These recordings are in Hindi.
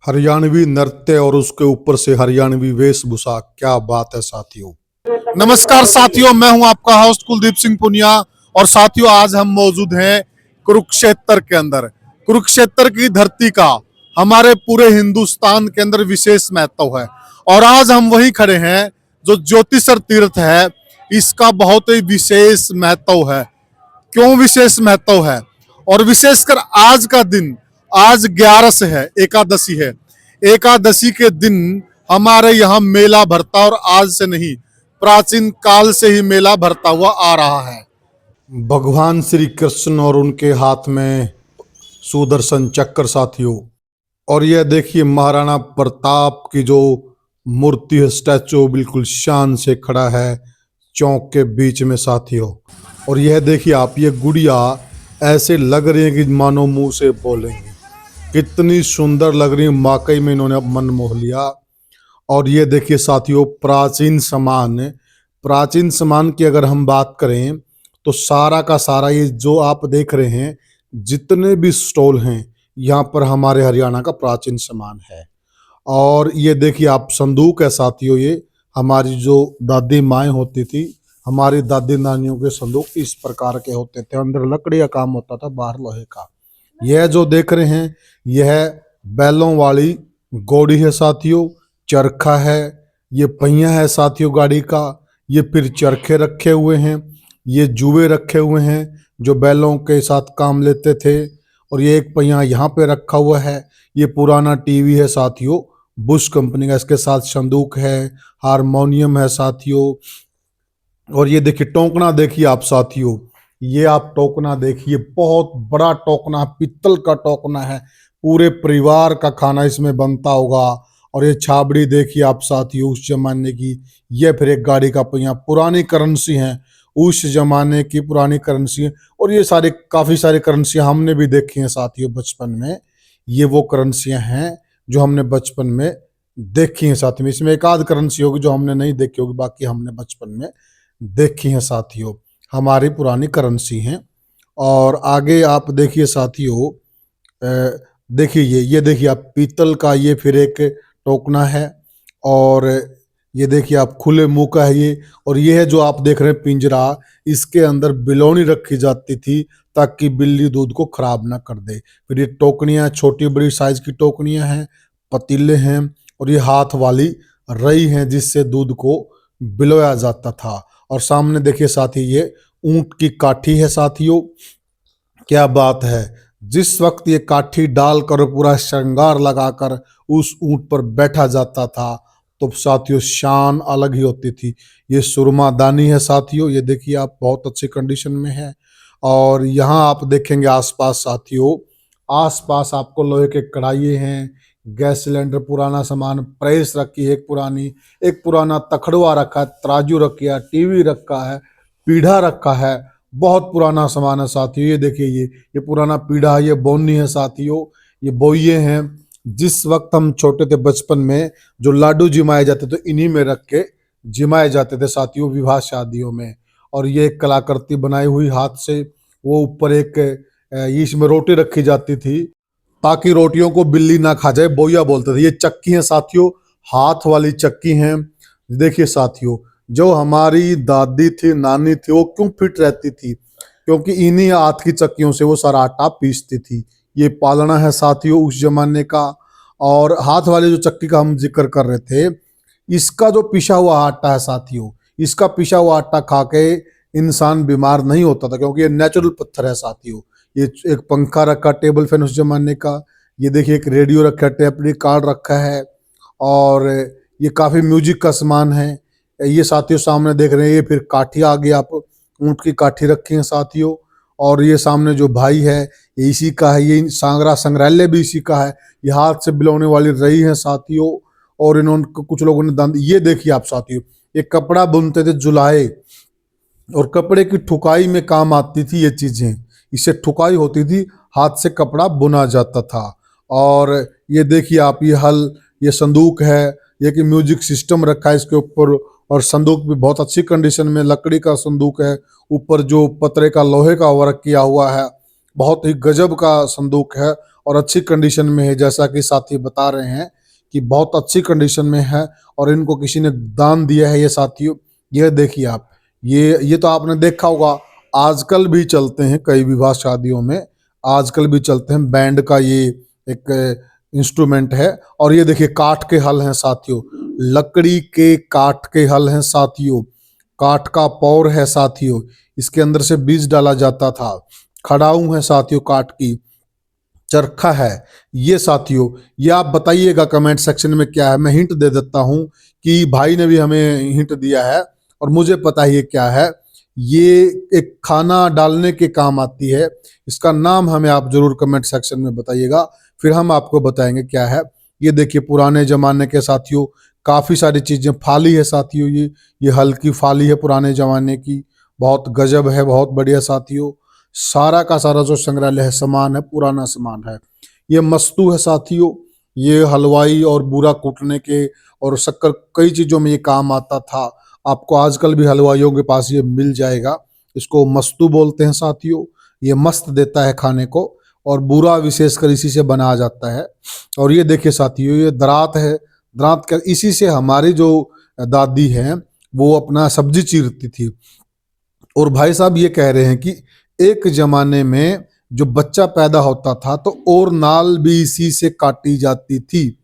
हरियाणवी नृत्य और उसके ऊपर से हरियाणवी वेशभूषा, क्या बात है साथियों। नमस्कार साथियों, मैं हूं आपका होस्ट कुलदीप सिंह पुनिया। और साथियों, आज हम मौजूद हैं कुरुक्षेत्र के अंदर। कुरुक्षेत्र की धरती का हमारे पूरे हिंदुस्तान के अंदर विशेष महत्व है। और आज हम वहीं खड़े हैं जो ज्योतिषर तीर्थ है, इसका बहुत ही विशेष महत्व है। क्यों विशेष महत्व है? और विशेषकर आज का दिन, आज 11 है, एकादशी है। एकादशी के दिन हमारे यहाँ मेला भरता, और आज से नहीं, प्राचीन काल से ही मेला भरता हुआ आ रहा है। भगवान श्री कृष्ण और उनके हाथ में सुदर्शन चक्र साथियों। और यह देखिए महाराणा प्रताप की जो मूर्ति है, स्टैचू बिल्कुल शान से खड़ा है चौक के बीच में साथियों। और यह देखिए आप, ये गुड़िया ऐसे लग रही है कि मानो मुंह से बोलेंगे, कितनी सुंदर लग रही है। वाकई में इन्होंने मन मोह लिया। और ये देखिए साथियों, प्राचीन सामान की अगर हम बात करें तो सारा का सारा ये जो आप देख रहे हैं, जितने भी स्टॉल हैं, यहाँ पर हमारे हरियाणा का प्राचीन सामान है। और ये देखिए आप, संदूक है साथियों। ये हमारी जो दादी माएँ होती थी, हमारी दादी नानियों के संदूक इस प्रकार के होते थे। अंदर लकड़ी का काम होता था, बाहर लोहे का। यह जो देख रहे हैं, यह बैलों वाली घोड़ी है साथियों। चरखा है, ये पहिया है साथियों गाड़ी का। ये फिर चरखे रखे हुए हैं, ये जुए रखे हुए हैं जो बैलों के साथ काम लेते थे। और ये एक पहिया यहाँ पे रखा हुआ है। ये पुराना टीवी है साथियों, बुश कंपनी का। इसके साथ संदूक है, हारमोनियम है साथियों। और ये देखिए टोकना, देखिए आप साथियों, ये आप टोकना देखिए, बहुत बड़ा टोकना, पित्तल का टोकना है। पूरे परिवार का खाना इसमें बनता होगा। और ये छाबड़ी देखिए आप साथियों, उस जमाने की। ये फिर एक गाड़ी का पहिया, पुरानी करेंसी है, उस जमाने की पुरानी करेंसी है। और ये सारे काफी सारी करेंसियां हमने भी देखी हैं साथियों बचपन में। ये वो करेंसियां हैं जो हमने बचपन में देखी हैं साथियों। इसमें एक आध करेंसी होगी जो हमने नहीं देखी होगी, बाकी हमने बचपन में देखी हैं साथियों। हमारी पुरानी करेंसी हैं। और आगे आप देखिए साथियों, देखिए ये देखिए आप, पीतल का ये फिर एक टोकना है। और ये देखिए आप, खुले मुंह का है ये। और ये है जो आप देख रहे हैं पिंजरा, इसके अंदर बिलोनी रखी जाती थी ताकि बिल्ली दूध को खराब ना कर दे। फिर ये टोकनियाँ, छोटी बड़ी साइज की टोकनियाँ हैं, पतीले हैं। और ये हाथ वाली रई हैं जिससे दूध को बिलोया जाता था। और सामने देखिए साथी, ये ऊंट की काठी है साथियों। क्या बात है, जिस वक्त ये काठी डालकर पूरा श्रृंगार लगाकर उस ऊंट पर बैठा जाता था तो साथियों शान अलग ही होती थी। ये सुरमा दानी है साथियों, ये देखिए आप, बहुत अच्छी कंडीशन में है। और यहाँ आप देखेंगे आसपास साथियों, आसपास आपको लोहे के कढ़ाई हैं, गैस सिलेंडर, पुराना सामान, प्रेस रखी है एक पुराना तखड़ुआ रखा है, तराजू रखी है, टीवी रखा है, पीढ़ा रखा है। बहुत पुराना सामान है साथियों। ये देखिए ये पुराना पीढ़ा है, ये बोनी है साथियों, ये बोइये हैं। जिस वक्त हम छोटे थे बचपन में, जो लाडू जिमाए जाते थे इन्हीं में रख के जिमाए जाते थे साथियों, विवाह शादियों में। और ये एक कलाकृति बनाई हुई हाथ से, वो ऊपर एक इसमें रोटी रखी जाती थी ताकि रोटियों को बिल्ली ना खा जाए, बोया बोलते थे। ये चक्की है साथियों, हाथ वाली चक्की हैं। देखिए साथियों, जो हमारी दादी थी, नानी थी, वो क्यों फिट रहती थी? क्योंकि इन्हीं हाथ की चक्कियों से वो सारा आटा पीसती थी। ये पालना है साथियों उस जमाने का। और हाथ वाली जो चक्की का हम जिक्र कर रहे थे, इसका जो पिसा हुआ आटा है साथियों, इसका पिसा हुआ आटा खा के इंसान बीमार नहीं होता था, क्योंकि ये नेचुरल पत्थर है साथियों। ये एक पंखा रखा, टेबल फैन उस जमाने का। ये देखिए एक रेडियो रखा है, टेप रिकॉर्ड रखा है। और ये काफी म्यूजिक का सामान है। ये साथियों सामने देख रहे हैं, ये फिर काठी आ गई, आप ऊंट की काठी रखी है साथियों। और ये सामने जो भाई है, ये इसी का है। ये सांगरा संग्रहालय भी इसी का है। ये हाथ से बिलौने वाली रही है साथियों। और इन्होंने कुछ लोगों ने दान, ये देखिए आप साथियों, ये कपड़ा बुनते थे जुलाहे, और कपड़े की ठुकाई में काम आती थी ये चीजें। इससे ठुकाई होती थी, हाथ से कपड़ा बुना जाता था। और ये देखिए आप, ये हल, ये संदूक है, ये कि म्यूजिक सिस्टम रखा है इसके ऊपर। और संदूक भी बहुत अच्छी कंडीशन में, लकड़ी का संदूक है। ऊपर जो पतरे का, लोहे का वर्क किया हुआ है, बहुत ही गजब का संदूक है और अच्छी कंडीशन में है, जैसा कि साथी बता रहे हैं कि बहुत अच्छी कंडीशन में है और इनको किसी ने दान दिया है। ये साथियों, ये देखिए आप, ये तो आपने देखा होगा, आजकल भी चलते हैं कई विवाह शादियों में, आजकल भी चलते हैं, बैंड का ये एक इंस्ट्रूमेंट है। और ये देखिए काठ के हल हैं साथियों, लकड़ी के काठ के हल हैं साथियों, काठ का पौर है साथियों, इसके अंदर से बीज डाला जाता था। खड़ाऊ है साथियों, काठ की चरखा है ये साथियों। ये आप बताइएगा कमेंट सेक्शन में क्या है, मैं हिंट दे देता हूं कि भाई ने भी हमें हिंट दिया है और मुझे पता है ये क्या है। ये एक खाना डालने के काम आती है, इसका नाम हमें आप जरूर कमेंट सेक्शन में बताइएगा, फिर हम आपको बताएंगे क्या है। ये देखिए पुराने जमाने के साथियों काफी सारी चीजें, फाली है साथियों, ये हल्की फाली है पुराने जमाने की, बहुत गजब है, बहुत बढ़िया साथियों। सारा का सारा जो संग्रहालय है सामान है, पुराना सामान है। ये मस्तू है साथियों, ये हलवाई और बूरा कूटने के और शक्कर कई चीजों में ये काम आता था। आपको आजकल भी हलवाइयों के पास ये मिल जाएगा। इसको मस्तू बोलते हैं साथियों। ये मस्त देता है खाने को और बूरा विशेषकर इसी से बनाया जाता है। और ये देखिए साथियों, ये दरात है, दरात का इसी से हमारी जो दादी है वो अपना सब्जी चीरती थी। और भाई साहब ये कह रहे हैं कि एक जमाने में जो बच्चा पैदा होता था तो और नाल भी इसी से काटी जाती थी।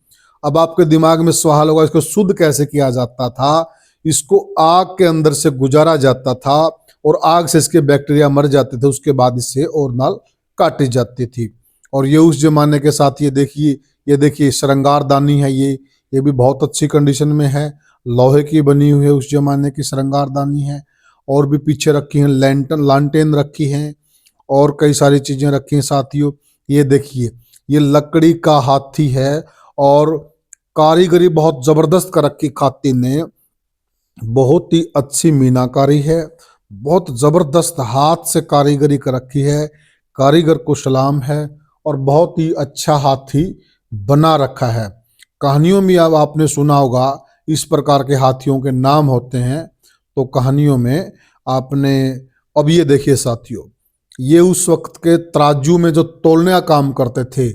अब आपके दिमाग में सवाल होगा इसको शुद्ध कैसे किया जाता था। इसको आग के अंदर से गुजारा जाता था और आग से इसके बैक्टीरिया मर जाते थे, उसके बाद इससे और नाल काटी जाती थी। और ये उस जमाने के साथ ये देखिए श्रृंगारदानी है, ये भी बहुत अच्छी कंडीशन में है, लोहे की बनी हुई है, उस जमाने की श्रृंगारदानी है। और भी पीछे रखी हैं लैंटन लालटेन रखी हैं और कई सारी चीजें रखी हैं साथियों। ये देखिए ये लकड़ी का हाथी है और कारीगरी बहुत जबरदस्त कर रखी खाती ने, बहुत ही अच्छी मीनाकारी है, बहुत जबरदस्त हाथ से कारीगरी कर रखी है, कारीगर को सलाम है और बहुत ही अच्छा हाथी बना रखा है। कहानियों में अब आपने सुना होगा इस प्रकार के हाथियों के नाम होते हैं, तो कहानियों में आपने, अब ये देखिए साथियों, ये उस वक्त के तराजू में जो तोलने का काम करते थे,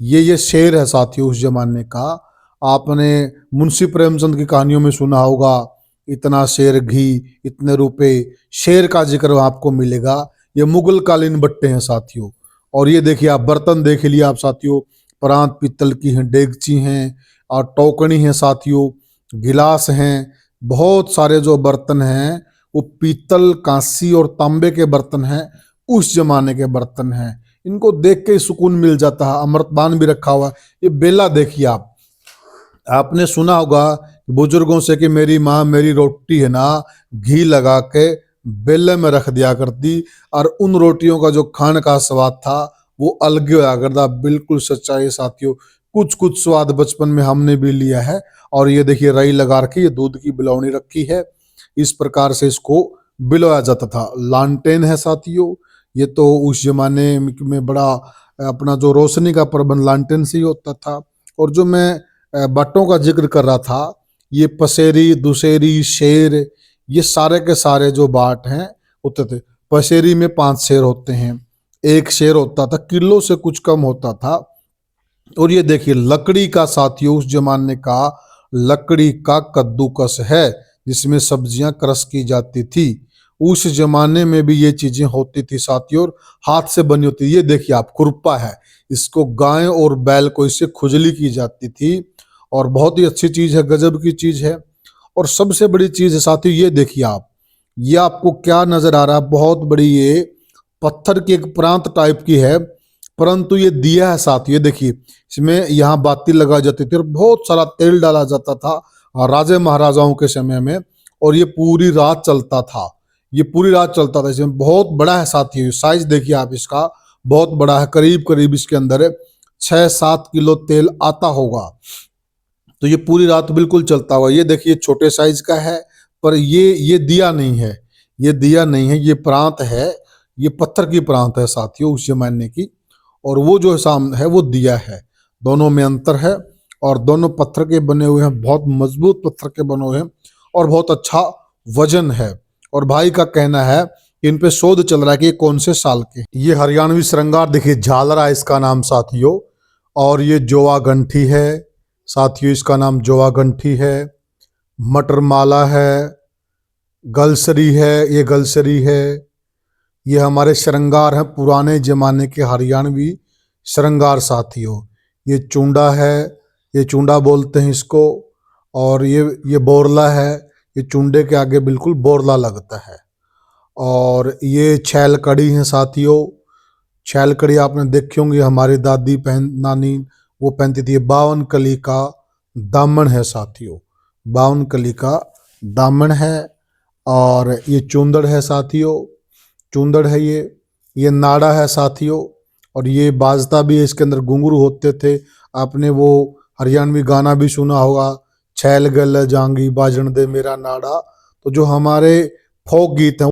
ये शेर है साथियों उस जमाने का। आपने मुंशी प्रेमचंद की कहानियों में सुना होगा, इतना शेर घी इतने रुपए, शेर का जिक्र आपको मिलेगा। ये मुगल कालीन बट्टे हैं साथियों। और ये देखिए आप बर्तन देख लिए आप साथियों, प्रांत पीतल की हैं, डेगची हैं और टोकनी है साथियों, गिलास हैं, बहुत सारे जो बर्तन हैं वो पीतल, कांसी और तांबे के बर्तन हैं, उस जमाने के बर्तन हैं। इनको देख के सुकून मिल जाता है। अमृतपान भी रखा हुआ है। ये बेला देखिए आप, आपने सुना होगा बुजुर्गों से कि मेरी माँ मेरी रोटी है ना घी लगा के बेले में रख दिया करती और उन रोटियों का जो खाने का स्वाद था वो अलग ही होया करता। बिल्कुल सच्चाई साथियों, कुछ कुछ स्वाद बचपन में हमने भी लिया है। और ये देखिए रई लगा रखी, ये दूध की बिलौनी रखी है, इस प्रकार से इसको बिलोया जाता था। लालटेन है साथियों, ये तो उस जमाने में बड़ा अपना जो रोशनी का प्रबंध लालटेन से ही होता था। और जो मैं बट्टों का जिक्र कर रहा था, ये पसेरी, दुसेरी, शेर, ये सारे के सारे जो बाट हैं होते थे। पसेरी में 5 शेर होते हैं, एक शेर होता था, किलो से कुछ कम होता था। और ये देखिए लकड़ी का साथियों, उस जमाने का लकड़ी का कद्दूकस है जिसमें सब्जियां क्रश की जाती थी। उस जमाने में भी ये चीजें होती थी साथियों और हाथ से बनी होती। ये देखिए आप खुरपा है, इसको गाय और बैल को इससे खुजली की जाती थी और बहुत ही अच्छी चीज है, गजब की चीज है। और सबसे बड़ी चीज है साथियों, ये देखिए आप, ये आपको क्या नजर आ रहा है, बहुत बड़ी ये पत्थर की एक प्रांत टाइप की है, परंतु ये दिया है साथियों। ये देखिए इसमें यहाँ बाती लगाई जाती थी और बहुत सारा तेल डाला जाता था राजे महाराजाओं के समय में, और ये पूरी रात चलता था, ये पूरी रात चलता था। इसमें बहुत बड़ा है साथियों, साइज देखिए आप इसका, बहुत बड़ा है, करीब करीब इसके अंदर 6-7 किलो तेल आता होगा। तो ये पूरी रात बिल्कुल चलता हुआ। ये देखिए छोटे साइज का है, पर ये दिया नहीं है, ये दिया नहीं है, ये प्रांत है, ये पत्थर की प्रांत है साथियों उस जमाने की। और वो जो सामने है वो दिया है, दोनों में अंतर है। और दोनों पत्थर के बने हुए हैं, बहुत मजबूत पत्थर के बने हुए हैं और बहुत अच्छा वजन है। और भाई का कहना है इन पे शोध चल रहा है कि ये कौन से साल के। ये हरियाणवी श्रृंगार देखिए, झालरा इसका नाम साथियों। और ये जोआ गंठी है साथियों, इसका नाम जोआ गंठी है। मटरमाला है, गलसरी है, ये गलसरी है। ये हमारे श्रृंगार हैं, पुराने जमाने के हरियाणवी श्रृंगार साथियों। ये चूंडा है, ये चूंडा बोलते हैं इसको। और ये बोरला है, ये चूंडे के आगे बिल्कुल बोरला लगता है। और ये छैल कड़ी है साथियों। छैल कड़ी आपने देखी होंगी, हमारी दादी नानी वो पहनती थी। 52 कली का दामन है साथियों, 52 कली का दामन है। और ये चूंदड़ है साथियों, चूंदड़ है ये नाड़ा है साथियों। और ये बाजता भी है, इसके अंदर घुंघरू होते थे। आपने वो हरियाणवी गाना भी सुना होगा, छैल गल जांगी बाजन दे मेरा नाड़ा। तो जो हमारे फोक गीत हैं